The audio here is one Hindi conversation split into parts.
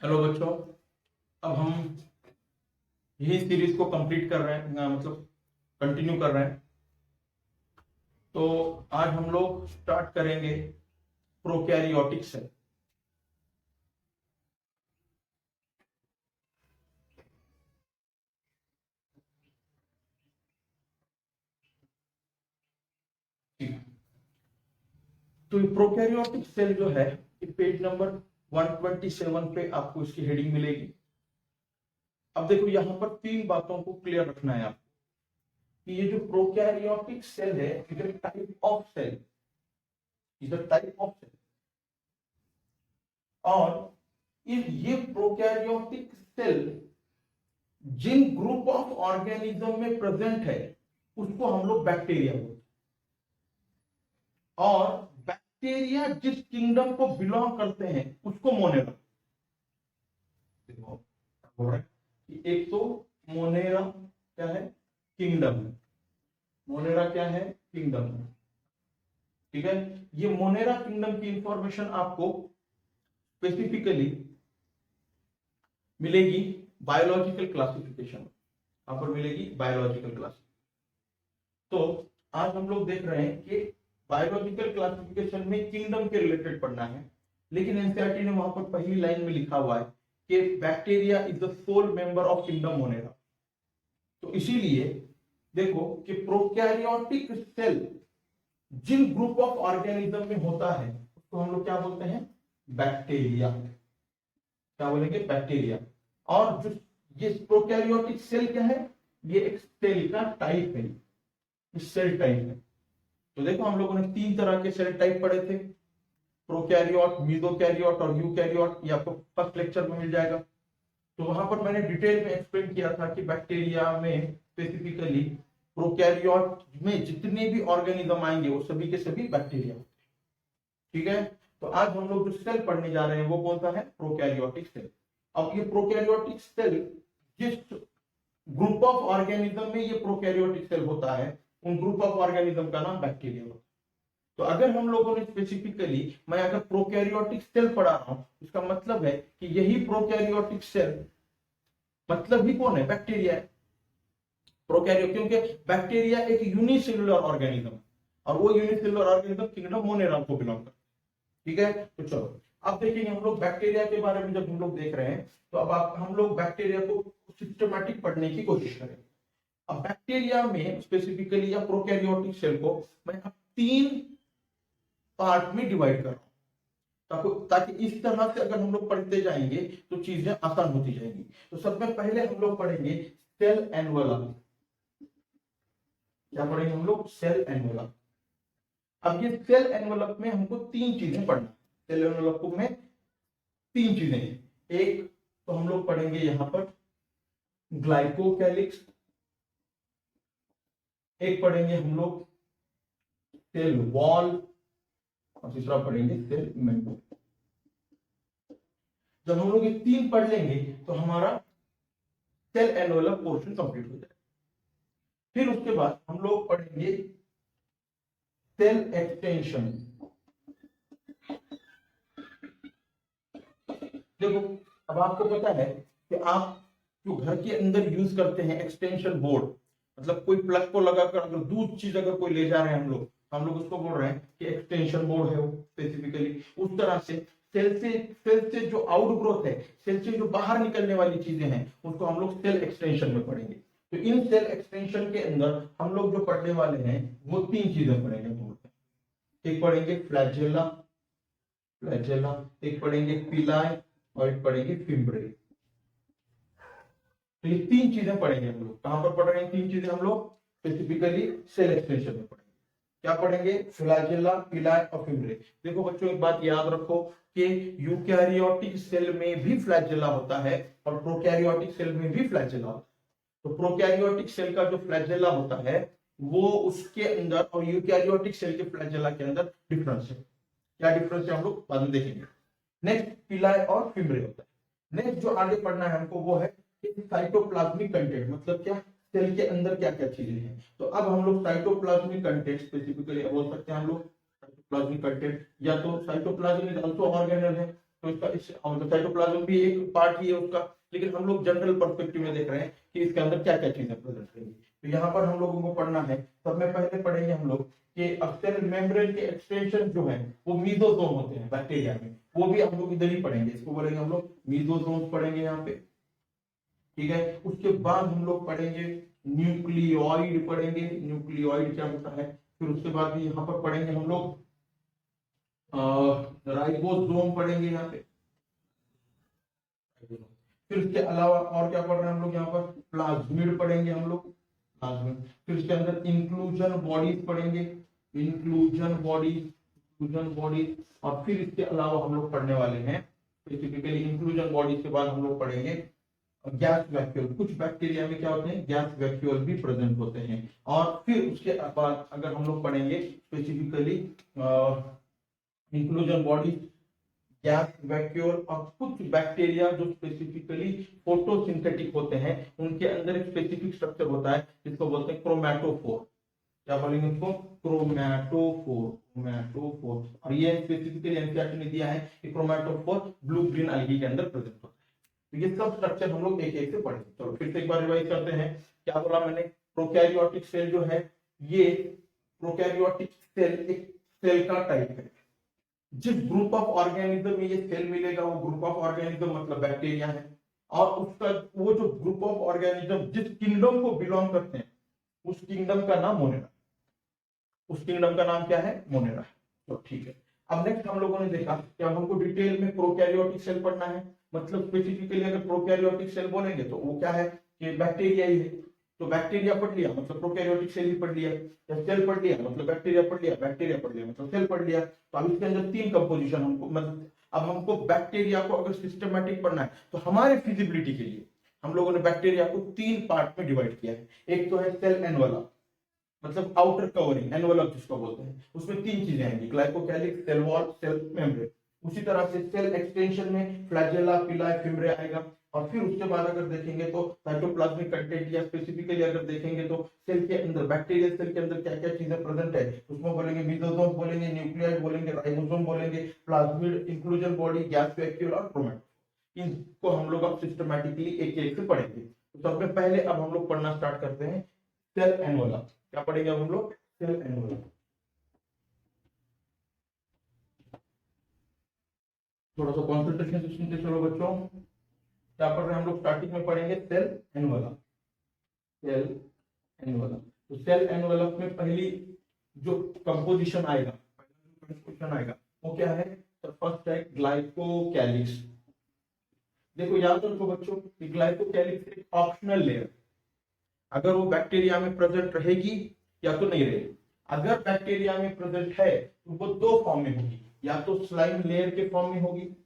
हेलो बच्चों। अब हम यही सीरीज को कंप्लीट कर रहे हैं, मतलब कंटिन्यू कर रहे हैं। तो आज हम लोग स्टार्ट करेंगे प्रोकैरियोटिक सेल। तो प्रोकैरियोटिक सेल जो है पेज नंबर 127 पे आपको इसकी हेडिंग मिलेगी। अब देखो यहाँ पर तीन बातों को क्लियर रखना है आपको कि ये जो प्रोकैरियोटिक सेल है is a type of cell, is a type of cell. और ये प्रोकैरियोटिक सेल जिन ग्रुप ऑफ ऑर्गेनिज्म में प्रेजेंट है उसको हम लोग बैक्टीरिया बोलते हैं। और बैक्टीरिया जिस किंगडम को बिलोंग करते हैं उसको मोनेरा बोल रहे हैं कि एक तो मोनेरा क्या है, किंगडम है। मोनेरा क्या है, किंगडम है। ठीक है, ये मोनेरा किंगडम की इंफॉर्मेशन आपको स्पेसिफिकली मिलेगी बायोलॉजिकल क्लासिफिकेशन, यहां पर मिलेगी बायोलॉजिकल क्लास। तो आज हम लोग देख रहे हैं कि बायोलॉजिकल क्लासिफिकेशन में किंगडम के रिलेटेड पढ़ना है, लेकिन एनसीईआरटी ने वहां पर पहली लाइन में लिखा हुआ है कि bacteria is the sole member of kingdom Monera. तो इसीलिए देखो कि प्रोकैरियोटिक सेल जिन ग्रुप ऑफ ऑर्गेनिज्म में होता है उसको हम लोग क्या बोलते हैं, बैक्टीरिया। क्या बोलेंगे, बैक्टीरिया। और जो ये प्रोकैरियोटिक सेल क्या है, ये एक सेल का टाइप है, सेल टाइप है। तो देखो हम लोगों ने तीन तरह के सेल टाइप पढ़े थे, प्रोकैरियोट, मेसोकैरियोट और यूकैरियोट। ये आपको फर्स्ट लेक्चर में मिल जाएगा। तो वहां पर मैंने डिटेल में एक्सप्लेन किया था कि बैक्टीरिया में स्पेसिफिकली प्रोकैरियोट में जितने भी ऑर्गेनिज्म आएंगे वो सभी के सभी बैक्टीरिया होते हैं। ठीक है, तो आज हम लोग जो सेल पढ़ने जा रहे हैं वो कौन सा है, प्रोकैरियोटिक सेल। अब ये प्रोकैरियोटिक सेल जिस ग्रुप ऑफ ऑर्गेनिज्म में ये प्रोकैरियोटिक सेल होता है उन ग्रुप ऑफ ऑर्गेनिज्म का नाम बैक्टीरिया होता है। तो अगर हम लोगों ने स्पेसिफिकली, मैं अगर प्रोकैरियोटिक सेल पढ़ा रहा हूं इसका मतलब है कि यही प्रोकैरियोटिक सेल मतलब ही कौन है, बैक्टीरिया है। प्रोकैरियो क्योंकि बैक्टीरिया एक यूनिसेलुलर ऑर्गेनिज्म है और वो यूनिसेलुलर ऑर्गेनिज्म किंगडम मोनेरा को बिलोंग करता है। ठीक है, तो चलो अब देखेंगे हम लोग बैक्टीरिया के बारे में। जब हम लोग देख रहे हैं तो अब हम लोग बैक्टीरिया को सिस्टमैटिक पढ़ने की कोशिश करें। अब बैक्टीरिया में स्पेसिफिकली या प्रोकैरियोटिक सेल को मैं अब तीन पार्ट में डिवाइड कर रहा हूं ताकि इस तरह से अगर हम लोग पढ़ते जाएंगे तो चीजें आसान होती जाएंगी। तो सबसे पहले हम लोग पढ़ेंगे सेल एनवेलप। क्या पढ़ेंगे हम लोग, सेल एनवेलप। अब ये सेल एनवेलप में हमको तीन चीजें पढ़ना है। सेल एनवेलप में तीन चीजें हैं। एक तो हम लोग पढ़ेंगे यहां पर ग्लाइकोकैलिक्स, एक पढ़ेंगे हम लोग सेल वॉल और तीसरा पढ़ेंगे सेल मेम्ब्रेन। जब हम लोग ये तीन पढ़ लेंगे तो हमारा सेल एनवेलप पोर्शन कंप्लीट हो जाएगा। फिर उसके बाद हम लोग पढ़ेंगे सेल एक्सटेंशन। देखो अब आपको पता है कि आप जो घर के अंदर यूज करते हैं एक्सटेंशन बोर्ड, मतलब कोई प्लग को लगाकर अगर दूध चीज अगर कोई ले जा रहे हैं हम लोग उसको बोल रहे हैं कि एक्सटेंशन बोर्ड है वो स्पेसिफिकली। उस तरह से सेल से जो आउट ग्रोथ है, सेल से जो बाहर निकलने वाली चीजें हैं उसको हम लोग सेल एक्सटेंशन में पढ़ेंगे। तो इन सेल एक्सटेंशन के अंदर हम लोग जो पढ़ने वाले हैं वो तीन चीजें पढ़ेंगे। एक पढ़ेंगे फ्लैजेला, फ्लैजेला, एक पढ़ेंगे पिलाई और एक पढ़ेंगे फिम्ब्रे। तो ये तीन चीजें पढ़ेंगे हम लोग। कहां पर पढ़ रहे हैं तीन चीजें हम लोग, स्पेसिफिकली सेल एक्सटेंशन में पढ़ेंगे। क्या पढ़ेंगे, फ्लैजेला, पिलाई और फिम्ब्रे। देखो बच्चों एक बात याद रखो कि यूकैरियोटिक सेल में भी फ्लैजेला होता है और प्रोकैरियोटिक सेल में भी फ्लैजेला होता है। तो प्रोकैरियोटिक सेल का जो फ्लैजेला होता है वो उसके अंदर और यूकैरियोटिक सेल के फ्लैजेला के अंदर डिफरेंस है। क्या डिफरेंस है हम लोग बाद में देखेंगे। नेक्स्ट पिलाई और फिम्ब्रे होता है। नेक्स्ट जो आगे पढ़ना है हमको वो है साइटोप्लाज्मिक कंटेंट, मतलब क्या, सेल के अंदर क्या क्या चीजें हैं। तो अब हम लोग साइटोप्लाज्मिक कंटेंट स्पेसिफिकली बोल सकते हैं हम लोग साइटोप्लाज्मिक कंटेंट, या तो साइटोप्लाज्म इज आल्सो ऑर्गेनल है तो इसका साइटोप्लाज्म भी एक पार्ट ही है उसका, लेकिन हम लोग जनरल पर्सपेक्टिव में देख रहे हैं कि इसके अंदर क्या क्या चीजें प्रेजेंट रहेंगी। तो यहाँ पर हम लोगों को पढ़ना है, सब में पहले पढ़ेंगे हम लोग कि सेल मेम्ब्रेन के एक्सटेंशन जो है वो मीजोसोम होते हैं बैक्टीरिया में, वो भी हम लोग इधर ही पढ़ेंगे, इसको बोलेंगे हम लोग मीजोसोम पढ़ेंगे यहाँ पे, ठीक है। उसके बाद हम लोग पढ़ेंगे न्यूक्लियोइड पढ़ेंगे, न्यूक्लियोइड क्या होता है। फिर उसके बाद यहाँ पर पढ़ेंगे हम लोग राइबोसोम पढ़ेंगे यहाँ पे। फिर इसके अलावा और क्या पढ़ रहे हैं हम लोग यहाँ पर, प्लाज्मिड पढ़ेंगे हम लोग, प्लाज्मिड। फिर इसके अंदर इंक्लूजन बॉडीज पढ़ेंगे, इंक्लूजन बॉडीज। और फिर इसके अलावा हम लोग पढ़ने वाले हैं स्पेसिफिकली इंक्लूजन बॉडीज के बाद हम लोग पढ़ेंगे गैस वैक्यूल। कुछ बैक्टीरिया में क्या होते हैं, गैस वैक्यूल भी प्रेजेंट होते हैं। और फिर उसके बाद अगर हम लोग पढ़ेंगे specifically inclusion body, gas vacuole और कुछ बैक्टीरिया जो स्पेसिफिकली फोटोसिंथेटिक होते हैं, उनके अंदर एक स्पेसिफिक स्ट्रक्चर होता है जिसको बोलते हैं क्रोमैटोफोर। क्या बोलेंगे इसको, क्रोमैटोफोर। और ये स्पेसिफिकली एनसीईआरटी ने दिया है कि क्रोमैटोफोर ब्लू ग्रीन algae के अंदर प्रेजेंट होता है। तो ये सब स्ट्रक्चर हम लोग एक एक से पढ़ेंगे। चलो फिर से एक बार रिवाइज करते हैं, क्या बोला मैंने, प्रोकैरियोटिक सेल जो है, ये प्रोकैरियोटिक सेल एक सेल का टाइप है। जिस ग्रुप ऑफ ऑर्गेनिज्म में ये सेल मिलेगा वो ग्रुप ऑफ ऑर्गेनिज्म मतलब बैक्टीरिया है, और उसका वो जो ग्रुप ऑफ ऑर्गेनिज्म जिस किंगडम को बिलोंग करते हैं उस किंगडम का नाम मोनेरा, उस किंगडम का नाम क्या है, मोनेरा। तो ठीक है, अब नेक्स्ट हम लोगों ने देखा कि अब हमको डिटेल में प्रोकैरियोटिक सेल पढ़ना है। मतलब स्पेसिफिकली अगर प्रोकैरियोटिक सेल बोलेंगे तो वो क्या है कि बैक्टीरिया ही है। तो बैक्टीरिया पढ़ लिया मतलब प्रोकैरियोटिक सेल ही पढ़ लिया, या सेल पढ़ लिया मतलब बैक्टीरिया पढ़ लिया, बैक्टीरिया पढ़ लिया मतलब सेल पढ़ लिया। तो अब इसके अंदर तीन कंपोजिशन हमको, मतलब अब हमको बैक्टीरिया को अगर सिस्टमैटिक पढ़ना है तो हमारे फिजिबिलिटी के लिए हम लोगों ने बैक्टीरिया को तीन पार्ट में डिवाइड किया है। एक तो है सेल एनवलप, मतलब आउटर कवरिंग, एनवलप जिसको बोलते हैं, उसमें तीन चीजें आएंगी, glycocalyx, cell wall, cell membrane. उसी तरह से सेल एक्सटेंशन में फ्लैजेला, पिलाई, फिम्ब्रे आएगा। और फिर उसके बाद अगर देखेंगे तो साइटोप्लाज्मिक कंटेंट, या स्पेसिफिकली अगर देखेंगे तो सेल के अंदर, बैक्टीरियल सेल के अंदर क्या क्या चीजें प्रेजेंट है, उसमें बोलेंगे मीसोसोम बोलेंगे, न्यूक्लियाइड बोलेंगे, राइबोसोम बोलेंगे, plasmid, inclusion body, gas vacuole और क्रोमैटोफोर। इनको हम लोग अब सिस्टमैटिकली एक एक से पढ़ेंगे। तो सबसे पहले अब हम लोग पढ़ना स्टार्ट करते हैं सेल एनवलप। क्या पढ़ेंगे अब हम लोग, सेल एनवलप। थोड़ा सा कॉन्सेंट्रेशन से सुनते चलो बच्चों। क्या पढ़ रहे हैं हम लोग, स्टार्टिंग में पढ़ेंगे सेल एनवलप, सेल एनवलप। तो सेल एनवलप में पहली जो कंपोजिशन आएगा, कंपोजिशन आएगा वो क्या है, तो फर्स्ट है ग्लाइकोकैलिक्स। देखो याद रखो बच्चों कि ग्लाइकोकैलिक्स एक ऑप्शनल लेयर, अगर वो बैक्टीरिया में प्रेजेंट रहेगी या तो नहीं रहेगी। अगर बैक्टीरिया में प्रेजेंट है तो वो दो फॉर्म में होगी, या तो स्लाइम लेयर के फॉर्म में होगी,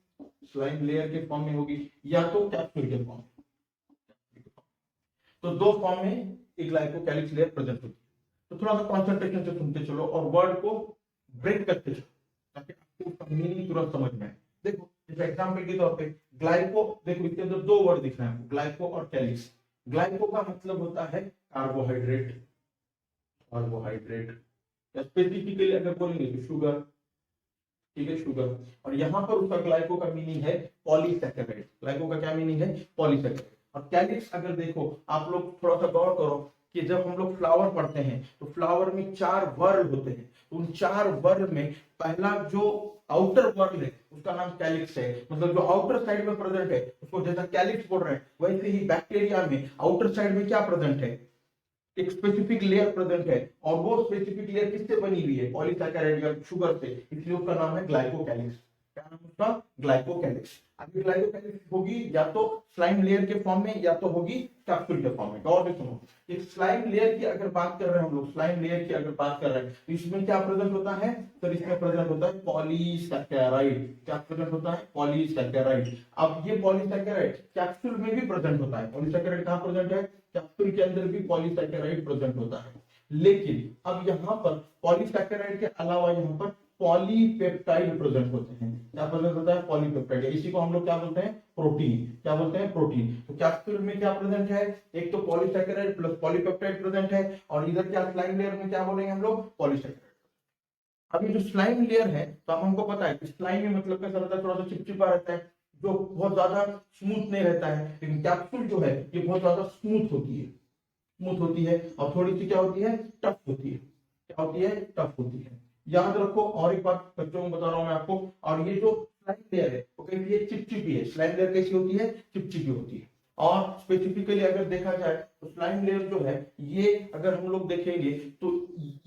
स्लाइम लेयर के फॉर्म में होगी, या तो कैप्सूल के फॉर्म में। तो दो फॉर्म में एक ग्लाइकोकैलिक्स लेयर प्रेजेंट होती है। तो थोड़ा सा कॉन्सेंट्रेशन से सुनते चलो और वर्ड को ब्रेक करते चलो ताकि आपको उसका मीनिंग तुरंत समझ में आए। देखो जैसे एग्जांपल के तौर पे ग्लाइको, देखो इसके अंदर दो वर्ड दिख रहे हैं, ग्लाइको और कैलिक्स। ग्लाइको का मतलब होता है कार्बोहाइड्रेट, कार्बोहाइड्रेट, या स्पेसिफिकली अगर बोलेंगे तो शुगर, ठीक है, शुगर। और यहाँ पर उसका ग्लाइको का मीनिंग है पॉलीसैकेराइड। ग्लाइको का क्या मीनिंग है, पॉलीसैकेराइड। और कैलिक्स अगर देखो आप लोग थोड़ा सा गौर करो कि जब हम लोग फ्लावर पढ़ते हैं तो फ्लावर में चार वर्ल होते हैं, उन चार वर्ल में पहला जो आउटर वर्ल है उसका नाम कैलिक्स है, मतलब जो आउटर साइड में प्रेजेंट है उसको जैसा कैलिक्स बोल रहे हैं, वैसे ही बैक्टीरिया में आउटर साइड में क्या प्रेजेंट है, एक स्पेसिफिक लेयर प्रेजेंट है। और वो स्पेसिफिक लेयर किससे बनी हुई है, पॉलीसैकेराइड या शुगर से, इसलिए उसका नाम है ग्लाइकोकैलिक्स। क्या नाम है उसका, ग्लाइकोकैलिक्स। अभी ग्लाइकोकैलिक्स होगी या तो स्लाइम लेयर के फॉर्म में या तो होगी कैप्सूल के फॉर्म में। गौर से सुनो, एक स्लाइम लेयर की अगर बात कर रहे हैं हम लोग, स्लाइम लेयर की अगर बात कर रहे हैं तो इसमें क्या प्रेजेंट होता है, सर इसमें प्रेजेंट होता है पॉलीसैकेराइड। क्या प्रेजेंट होता है, पॉलीसैकेराइड। अब ये पॉलीसैकेराइड कैप्सूल में भी प्रेजेंट होता है। पॉलीसैकेराइड कहां प्रेजेंट है, कैप्सूल के अंदर भी पॉलीसैकेराइड प्रेजेंट होता है। लेकिन अब यहाँ पर पॉलीसैकेराइड के अलावा यहाँ पर पॉलीपेप्टाइड प्रेजेंट होते हैं। क्या प्रेजेंट होता है, पॉलीपेप्टाइड। इसी को हम लोग क्या बोलते हैं, प्रोटीन। क्या बोलते हैं, प्रोटीन। तो कैप्सूल में क्या प्रेजेंट है, एक तो पॉलीसैकेराइड प्लस पॉलीपेप्टाइड प्रेजेंट है, और इधर क्या स्लाइम लेयर में क्या बोलेंगे हम लोग, पॉलीसैकेराइड। अब ये जो स्लाइम लेयर है, तो अब हमको पता है कि स्लाइम में मतलब कैसा रहता है, थोड़ा सा चिपचिपा रहता है, जो बहुत ज्यादा स्मूथ नहीं रहता है। लेकिन कैप्सूल जो है ये बहुत ज्यादा स्मूथ होती है, स्मूथ होती है, और थोड़ी सी क्या होती है, टफ होती है। क्या होती है, टफ होती है। याद रखो, और एक बात बच्चों को बता रहा हूं मैं आपको, और ये जो स्लाइम लेयर है वो कैसी है, चिपचिपी है। स्लाइम लेयर कैसी होती है, चिपचिपी होती है। और स्पेसिफिकली अगर देखा जाए तो स्लाइम लेयर जो है ये अगर हम लोग देखेंगे तो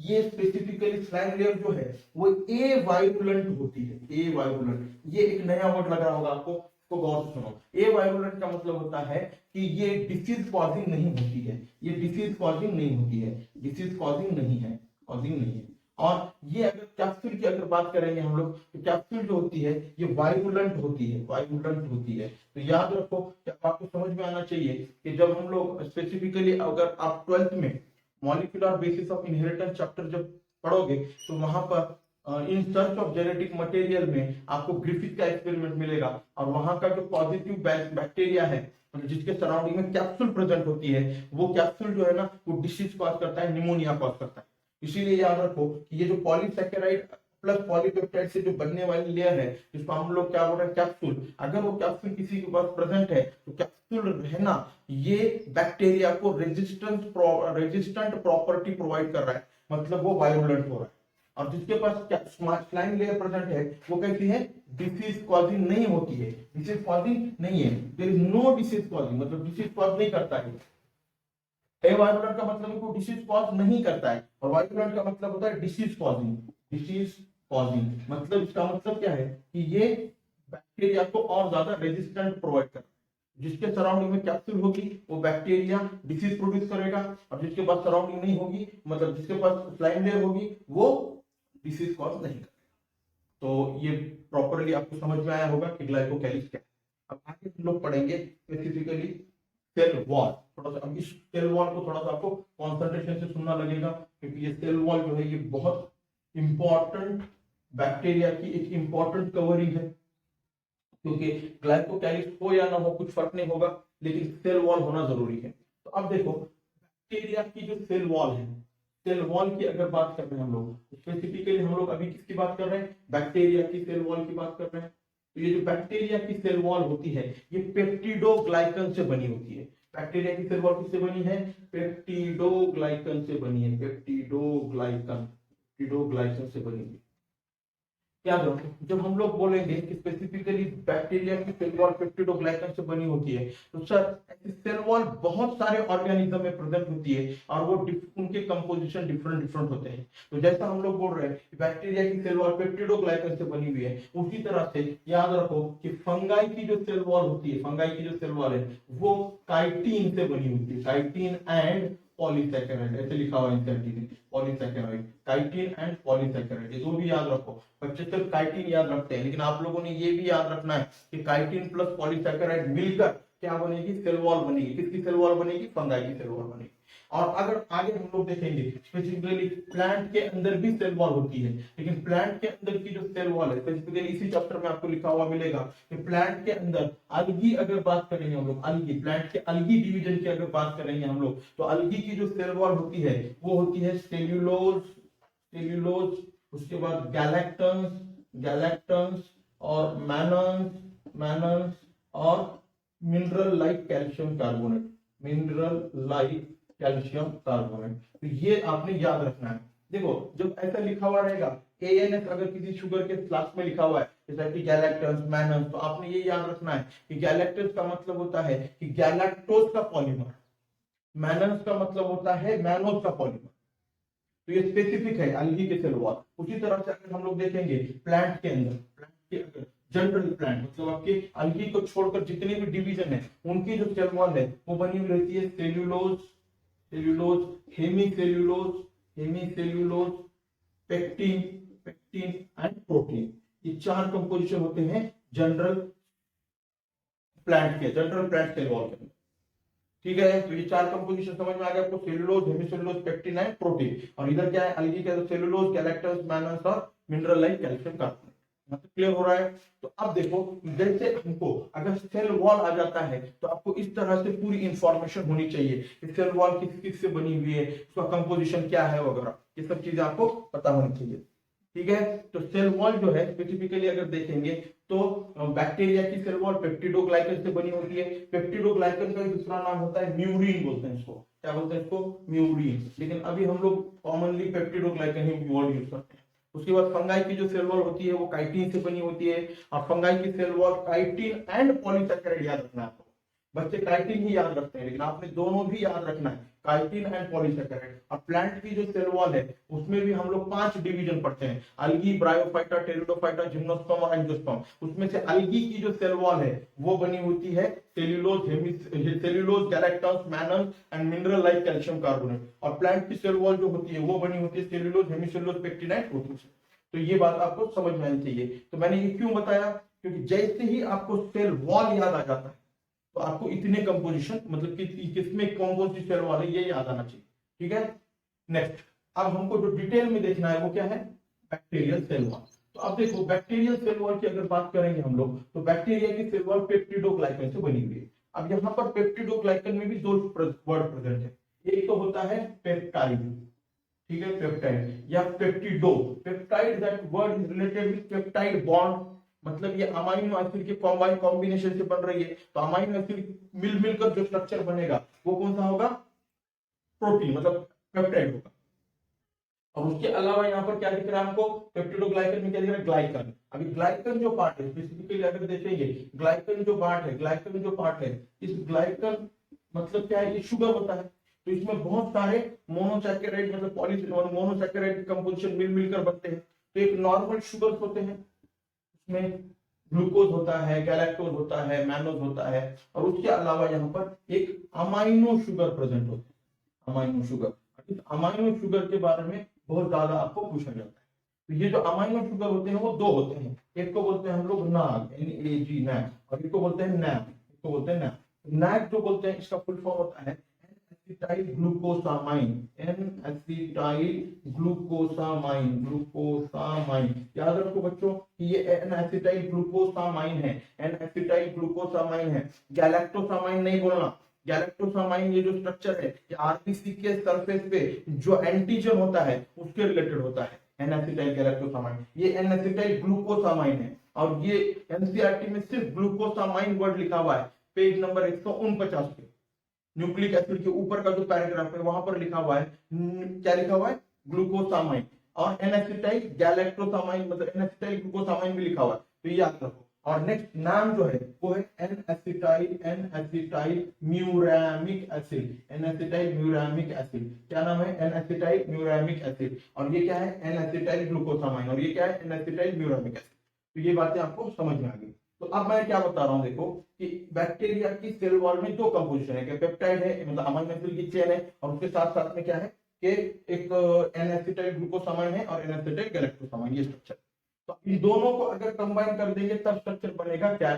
ये स्पेसिफिकली स्लाइम लेयर जो है वो ए वायुलेंट होती है। ए वायुलेंट, ये एक नया वर्ड लग रहा होगा आपको, तो गौर से सुनो। ए वायुलेंट का मतलब होता है कि ये डिसीज कॉजिंग नहीं होती है, ये डिसीज कॉजिंग नहीं होती है, डिसीज कॉजिंग नहीं है, कॉजिंग नहीं है। और ये अगर कैप्सूल की अगर बात करेंगे हम लोग, तो कैप्सूल जो होती है ये वायुलेंट होती है, वायुलेंट होती है। तो याद रखो कि आपको समझ में आना चाहिए कि जब हम लोग स्पेसिफिकली, अगर आप 12th में molecular basis of inheritance chapter जब पढ़ोगे, तो वहां पर in search of genetic material में आपको ग्रिफिथ का एक्सपेरिमेंट मिलेगा, और वहां का जो पॉजिटिव बैक्टीरिया है, मतलब जिसके सराउंडिंग में कैप्सूल प्रेजेंट होती है, वो कैप्सूल जो है ना वो डिसीज कॉज करता है, निमोनिया कॉज करता है। इसीलिए याद रखो कि ये जो पॉलीसैकेराइड प्लस पॉलीपेप्टाइड से जो बनने वाली लेयर है, जिसको हम लोग क्या बोल रहे हैं, कैप्सूल, अगर वो कैप्सूल किसी के पास प्रेजेंट है, तो कैप्सूल है ना ये बैक्टीरिया को रेजिस्टेंट प्रॉपर्टी प्रोवाइड कर रहा है, मतलब वो वायोलेंट हो रहा है। और जिसके पास स्लाइम लेयर प्रेजेंट है वो कैसी है, डिसीज कॉजिंग नहीं होती है, डिसीज कॉजिंग नहीं है, there is no disease causing, मतलब डिसीज कॉज नहीं करता है। ए वायोलेंट का मतलब है कि डिसीज कॉज नहीं करता है, और वायोलेंट का मतलब होता है डिसीज कॉजिंग। डिसीज कॉजिंग मतलब इसका मतलब क्या है कि ये बैक्टीरिया को और ज्यादा रेजिस्टेंट प्रोवाइड करता है। जिसके सराउंडिंग में कैप्सूल होगी वो बैक्टीरिया डिसीज प्रोड्यूस करेगा, और जिसके पास सराउंडिंग नहीं होगी, मतलब जिसके पास स्लाइम लेयर होगी, वो डिसीज कॉज नहीं करेगा। तो ये प्रॉपरली आपको समझ में आया होगा कि ग्लाइकोकैलिक्स क्या है। अब आगे हम लोग पढ़ेंगे स्पेसिफिकली सेल वॉल। थोड़ा सा अब इस सेल वॉल को थोड़ा सा आपको कॉन्सेंट्रेशन से सुनना लगेगा, क्योंकि ये सेल वॉल जो है ये बहुत इंपॉर्टेंट बैक्टीरिया की एक इंपॉर्टेंट कवरिंग है। क्योंकि ग्लाइकोकैलिक्स हो या ना हो कुछ फर्क नहीं होगा, लेकिन सेल वॉल होना जरूरी है। तो अब देखो बैक्टीरिया की जो सेल वॉल है, सेल वॉल की अगर बात कर रहे हैं हम लोग, स्पेसिफिकली हम लोग अभी किसकी बात कर रहे हैं, बैक्टीरिया की सेल वॉल की बात कर रहे हैं। तो ये जो बैक्टीरिया की सेल वॉल होती है ये पेप्टिडोग्लाइकन से बनी होती है। बैक्टीरिया की सेल वॉल किससे बनी है, पेप्टिडोग्लाइकन से बनी है, पेप्टिडोग्लाइकन, पेप्टिडोग्लाइकन से बनी है। याद रखो जब हम लोग बोलेंगे कि स्पेसिफिकली बैक्टीरिया की सेल वॉल पेप्टिडोग्लाइकन से बनी होती है, तो सर ऐसी सेल वॉल बहुत सारे ऑर्गेनिज्म में प्रेजेंट होती है, और वो उनके कंपोजिशन डिफरेंट डिफरेंट होते हैं। तो जैसा हम लोग बोल रहे हैं कि बैक्टीरिया की सेल वॉल पेप्टिडोग्लाइकन से बनी हुई है, उसी तरह से याद रखो कि फंगाई की जो सेल वॉल होती है, फंगाई की जो सेल वॉल है वो काइटिन से बनी होती है, काइटिन एंड पॉलीसैकेराइड, ऐसे लिखा हुआ है में पॉलीसैकेराइड, काइटिन एंड पॉलीसैकेराइड, ये दो भी याद रखो। बच्चे सिर्फ काइटिन याद रखते हैं, लेकिन आप लोगों ने ये भी याद रखना है कि काइटिन प्लस पॉलीसैकेराइड मिलकर क्या बनेगी, सेल वॉल बनेगी। किसकी सेल वॉल बनेगी, फंगाई की सेल वॉल बनेगी। और अगर आगे हम लोग देखेंगे स्पेसिफिकली प्लांट के अंदर भी सेल वॉल होती है, लेकिन प्लांट के अंदर की जो सेल वॉल है स्पेसिफिकली इसी चैप्टर में आपको लिखा हुआ मिलेगा कि प्लांट के अंदर अलगी अगर बात करेंगे हम लोग, अलगी प्लांट के अलगी डिवीजन की अगर बात करेंगे हम लोग, तो अलगी की जो सेल वॉल होती है वो होती है सेल्यूलोज, सेल्यूलोज, उसके बाद गैलेक्टन्स, गैलेक्टन्स और मैनन्स, मैनन्स और mineral like calcium carbonate, mineral like calcium carbonate. तो ये आपने याद रखना है। देखो जब ऐसा लिखा हुआ रहेगा ANS, अगर किसी शुगर के क्लास में लिखा हुआ है जैसा कि गैलेक्टन्स, मैनन्स, तो आपने ये याद रखना है कि गैलेक्टन्स का मतलब होता है कि गैलेक्टोज का पॉलीमर, मैनन्स का मतलब होता है मैनोज का पॉलीमर। तो ये स्पेसिफिक है अलगी के सेल वॉल। उसी तरह से अगर हम लोग देखेंगे प्लांट के अंदर, प्लांट के अंदर जनरल प्लांट मतलब आपके अलगी को छोड़कर जितने भी डिवीजन है उनकी जो सेल वॉल है वो बनी हुई रहती है cellulose, cellulose, hemicellulose, hemicellulose, pectin, pectin and protein. ये चार कंपोजिशन होते हैं जनरल प्लांट के, जनरल प्लांट सेल वॉल के। ठीक है, तो ये चार कंपोजिशन समझ में आ गया आपको, cellulose, hemicellulose, pectin and protein. और इधर क्या है, अलगी का सेलुलोज, गैलेक्टोज, मैनस और मिनरल लाइक कैल्शियम कार्बोनेट। मतलब क्लियर हो रहा है। तो अब देखो जैसे हमको अगर सेल वॉल आ जाता है तो आपको इस तरह से पूरी इंफॉर्मेशन होनी चाहिए कि सेल वॉल किस किस से बनी हुई है, उसका कंपोजिशन क्या है वगैरह, ये सब चीजें आपको पता होनी चाहिए। ठीक है। तो सेल वॉल जो है स्पेसिफिकली अगर देखेंगे तो बैक्टीरिया की सेल वॉल पेप्टिडोग्लाइकन से बनी होती है। पेप्टिडोग्लाइकन का दूसरा नाम होता है म्यूरिन, बोलते हैं इसको, क्या बोलते हैं इसको, म्यूरिन। लेकिन अभी हम लोग कॉमनली पेप्टिडोग्लाइकन ही वर्ड यूज करते हैं। उसके बाद फंगाई की जो सेल वॉल होती है वो काइटिन से बनी होती है, और फंगाई की cell wall chitin and polysaccharide, याद रखना है आपको। बच्चे काइटिन ही याद रखते हैं, लेकिन आपने दोनों भी याद रखना है, काइटिन एंड पॉलीसैकेराइड। और प्लांट की जो सेल वॉल है उसमें भी हम लोग 5 डिवीजन पढ़ते हैं, अलगी, ब्रायोफाइटा, टेरिडोफाइटा, जिम्नोस्पर्म और एंजियोस्पर्म। उसमें से अलगी की जो सेल वॉल है वो बनी होती है cellulose, cellulose, galactans, Menen and mineral like calcium carbonate. और प्लांट की सेल वॉल जो होती है वो बनी होती है सेल्यूलोज, हेमिसेल्यूलोज, पेक्टिनाइट, प्रोटीन से। तो ये बात आपको समझ में आनी चाहिए। तो मैंने ये क्यों बताया, क्योंकि जैसे ही आपको सेल वॉल याद आ जाता है तो आपको इतने कंपोजिशन, मतलब कि किसमें कौन कौन सी सेल वॉल है ये याद आना चाहिए, ठीक है। नेक्स्ट, अब हमको जो डिटेल में देखना है वो क्या है, बैक्टीरियल सेल वॉल। तो अब देखो बैक्टीरियल सेल वॉल की अगर बात करेंगे हम लोग, तो बैक्टीरिया की सेल वॉल पेप्टिडोग्लाइकन से बनी हुई है। अब यहाँ पर पेप्टिडोग्लाइकन में भी दो वर्ड प्रेजेंट है, एक तो होता है पेप्टाइड, ठीक है, पेप्टाइड या पेप्टिडो। Peptide, that word is related with peptide bond, मतलब ये अमाइनो एसिड के कॉम्बिनेशन से बन रही है। तो अमाइनो एसिड मिलकर जो स्ट्रक्चर बनेगा वो कौन सा होगा, प्रोटीन, मतलब पेप्टाइड होगा। और उसके अलावा यहाँ पर क्या दिख रहा है हमको, पेप्टिडोग्लाइकन में क्या दिख रहा है, ग्लाइकन। अभी ग्लाइकन जो पार्ट है, स्पेसिफिकली अगर देखेंगे ग्लाइकन जो पार्ट है, ग्लाइकन जो पार्ट है, इस ग्लाइकन मतलब क्या है, ये शुगर होता है। तो इसमें बहुत सारे मोनोसैकेराइड, मतलब पॉली मोनोसैकेराइड कंपोजिशन मिलकर बनते हैं। तो एक नॉर्मल शुगर होते हैं, उसमें ग्लूकोज होता है, गैलेक्टोज होता है, मैनोज होता है, और उसके अलावा यहाँ पर एक अमाइनो शुगर प्रेजेंट होते हैं, अमाइनो शुगर। इस अमाइनो शुगर के बारे में बहुत ज्यादा आपको पूछा जाता है। तो ये जो अमाइनो शुगर होते हैं वो दो होते हैं, एक को बोलते हैं हम लोग नाग, NAG, नैग, और एक को बोलते हैं नैप, एक को बोलते हैं नैप। नैग जो बोलते हैं इसका फुल फॉर्म होता है acetyl glucosamine, acetyl glucosamine, glucosamine. याद रखो बच्चों कि ये एसिटाइल ग्लूकोसामाइन है, एसिटाइल ग्लूकोसामाइन है, गैलेक्टोसामाइन नहीं बोलना। गैलेक्टोसामाइन ये जो स्ट्रक्चर है ये आरबीसी के सरफेस पे जो एंटीजन होता है उसके रिलेटेड होता है, एन-एसिटाइल गैलेक्टोसामाइन। ये एन-एसिटाइल ग्लूकोसामाइन है, और ये एनसीईआरटी में सिर्फ ग्लूकोसामाइन वर्ड लिखा हुआ है, पेज नंबर 149 पे। न्यूक्लिक एसिड के ऊपर का जो पैराग्राफ है वहां पर लिखा हुआ है, क्या लिखा हुआ है, ग्लूकोसामाइन। और एन-एसिटाइल गैलेक्टोसामाइन, मतलब एन-एसिटाइल ग्लूकोसामाइन भी लिखा हुआ है, तो ये याद रखो। और नेक्स्ट नाम जो है वो है N-acetyl muramic acid, N-acetyl muramic acid. क्या नाम है, एन-एसिटाइल म्यूरामिक एसिड। और ये क्या है, एन-एसिटाइल ग्लूकोसामाइन, और ये क्या है, एन-एसिटाइल म्यूरामिक एसिड। तो ये बातें आपको समझ में आ गई। तो अब मैं क्या बता रहा हूँ, देखो कि बैक्टीरिया की सेल वॉल में दो कंपोजिशन है, पेप्टाइड है, मतलब अमीनो एसिड की चेन है, और उसके साथ साथ में क्या है कि एक एन-एसिटाइल ग्लूकोसामाइन है और एन-एसिटाइल गैलेक्टोसामाइन, ये स्ट्रक्चर। तो इन दोनों को अगर कंबाइन कर देंगे तब स्ट्रक्चर बनेगा क्या,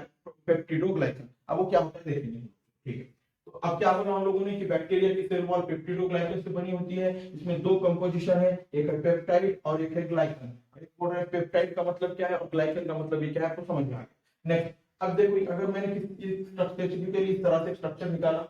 पेप्टिडोग्लाइकन। अब वो क्या होता है देखेंगे, ठीक है। तो अब क्या बोला हम लोगों ने कि बैक्टीरिया की सेल वॉल पेप्टिडोग्लाइकन से बनी होती है। इसमें दो कंपोजिशन है, एक है पेप्टाइड और एक है ग्लाइकन। बोल रहे हैं पेप्टाइड का मतलब क्या है और ग्लाइकन का मतलब ये क्या है, आपको समझ में आ गया। नेक्स्ट, अब देखो अगर मैंने किसी स्पेसिफिकली इस तरह से स्ट्रक्चर निकाला,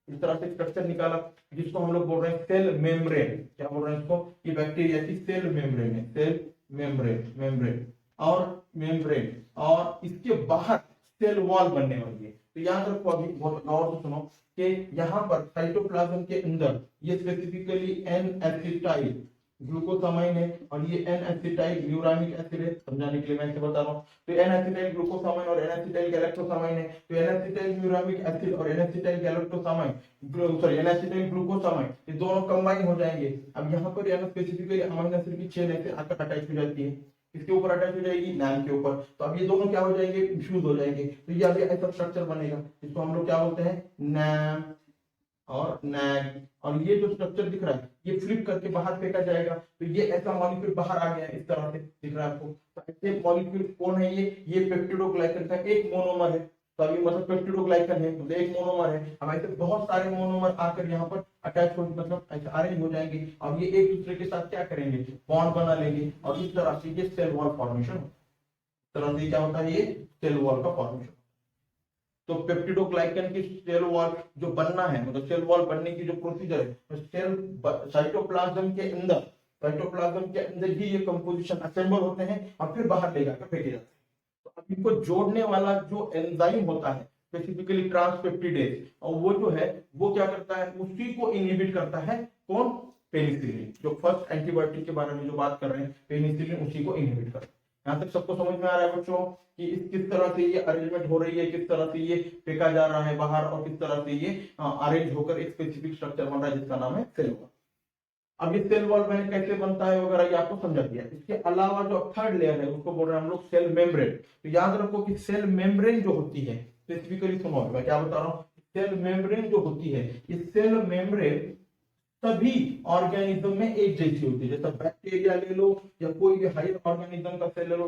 इस तरह से स्ट्रक्चर निकाला जिसको हम लोग बोल रहे हैं सेल मेम्ब्रेन, क्या बोल रहे हैं इसको, ये बैक्टीरिया की सेल मेम्ब्रेन है, सेल मेम्ब्रेन, मेम्ब्रेन और मेम्ब्रेन, और इसके बाहर सेल वॉल बनने वाली है। तो याद रखो, अभी बहुत गौर से सुनो कि यहाँ पर साइटोप्लाज्म के अंदर ये स्पेसिफिकली एन-एसिटाइल ग्लूकोसामाइन है और ये एन-एसिटाइल म्यूरामिक एसिड है, समझाने के लिए मैं इसे बता रहा हूँ। तो एन-एसिटाइल ग्लूकोसामाइन और एन-एसिटाइल गैलेक्टोसामाइन है। तो एन-एसिटाइल म्यूरामिक एसिड और एन-एसिटाइल गैलेक्टोसामाइन, सॉरी एन-एसिटाइल ग्लूकोसामाइन, ये दोनों कंबाइन हो जाएंगे। अब यहाँ पर यानी स्पेसिफिकली अमीनो एसिड की चेन ऐसे आकर अटैच हो जाती है, किसके ऊपर अटैच हो जाएगी, नाम के ऊपर। तो अब ये दोनों क्या हो जाएंगे, फ्यूज हो जाएंगे। तो ये अभी ऐसा स्ट्रक्चर बनेगा, इसको हम लोग क्या बोलते हैं, नैम और नैग। और ये जो स्ट्रक्चर दिख रहा है ये फ्लिप करके बाहर फेंका जाएगा, तो ये ऐसा मॉलिक्यूल बाहर आ गया, इस तरह से दिख रहा है आपको। तो ऐसे मॉलिक्यूल कौन है, ये पेप्टिडोग्लाइकन का एक मोनोमर है। तो अभी मतलब पेप्टिडोग्लाइकन है मतलब एक मोनोमर है। अब ऐसे बहुत सारे मोनोमर आकर यहाँ पर अटैच हो, मतलब ऐसे अरेंज हो जाएंगे, और ये एक दूसरे के साथ क्या करेंगे, बॉन्ड बना लेंगे, और इस तरह से ये सेल वॉल फॉर्मेशन, इस तरह से क्या होता है, ये सेल वॉल का फॉर्मेशन। तो पेप्टिडोग्लाइकन की सेल वॉल जो बनना है, मतलब सेल वॉल बनने की जो प्रोसीजर है, तो सेल साइटोप्लाज्म के अंदर साइटोप्लाज्म के अंदर ही ये कंपोजिशन असेंबल होते हैं और फिर बाहर ले जाकर फेंके जाते हैं। तो अब इनको जोड़ने वाला जो एंजाइम होता है स्पेसिफिकली ट्रांसपेप्टिडेज, और वो जो है वो क्या करता है, उसी को इनहिबिट करता है। कौन? पेनिसिलिन। जो फर्स्ट एंटीबायोटिक के बारे में जो बात कर रहे हैं, पेनिसिलिन उसी को इनहिबिट करता है। यहाँ तक सबको समझ में आ रहा है बच्चों कि किस तरह से ये अरेंजमेंट हो रही है, किस तरह से ये फेंका जा रहा है बाहर, और किस तरह से ये अरेंज होकर एक स्पेसिफिक स्ट्रक्चर बन रहा है जिसका नाम है सेल वॉल। अब ये सेल वॉल मैंने कैसे बनता है वगैरह ये आपको समझा दिया। इसके अलावा जो थर्ड लेयर है उसको बोल रहे हैं हम लोग सेल मेम्ब्रेन। तो याद रखो कि सेल मेम्ब्रेन जो होती है, स्पेसिफिकली सुनो मैं क्या बता रहा हूँ, सेल मेम्ब्रेन जो होती है, ये सेल मेम्ब्रेन सभी ऑर्गेनिज्म में एक जैसी होती है। जैसा बैक्टीरिया ले लो या कोई भी हायर ऑर्गेनिज्म का सेल ले लो,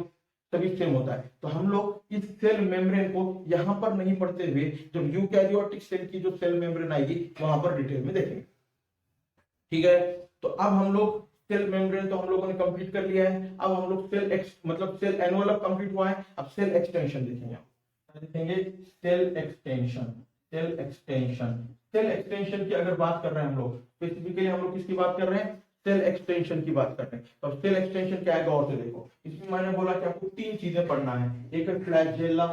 सभी सेम होता है। तो हम लोग इस सेल मेम्ब्रेन को यहाँ पर नहीं पढ़ते हुए जब यूकैरियोटिक सेल की जो सेल मेम्ब्रेन आएगी वहां पर डिटेल में देखेंगे। ठीक है, तो अब हम लोग सेल मेम्ब्रेन तो हम लोगों ने कंप्लीट कर लिया है। अब हम लोग मतलब सेल एनवेलप कंप्लीट हुआ है, अब सेल एक्सटेंशन देखेंगे। Cell extension, cell extension, cell extension की अगर बात कर रहे हैं हम लोग, स्पेसिफिकली हम लोग किसकी बात कर रहे हैं, सेल एक्सटेंशन की बात कर रहे हैं। तो सेल एक्सटेंशन क्या है गौर से देखो। इसमें मैंने बोला कि आपको तीन चीजें पढ़ना है, एक है फ्लैजेला,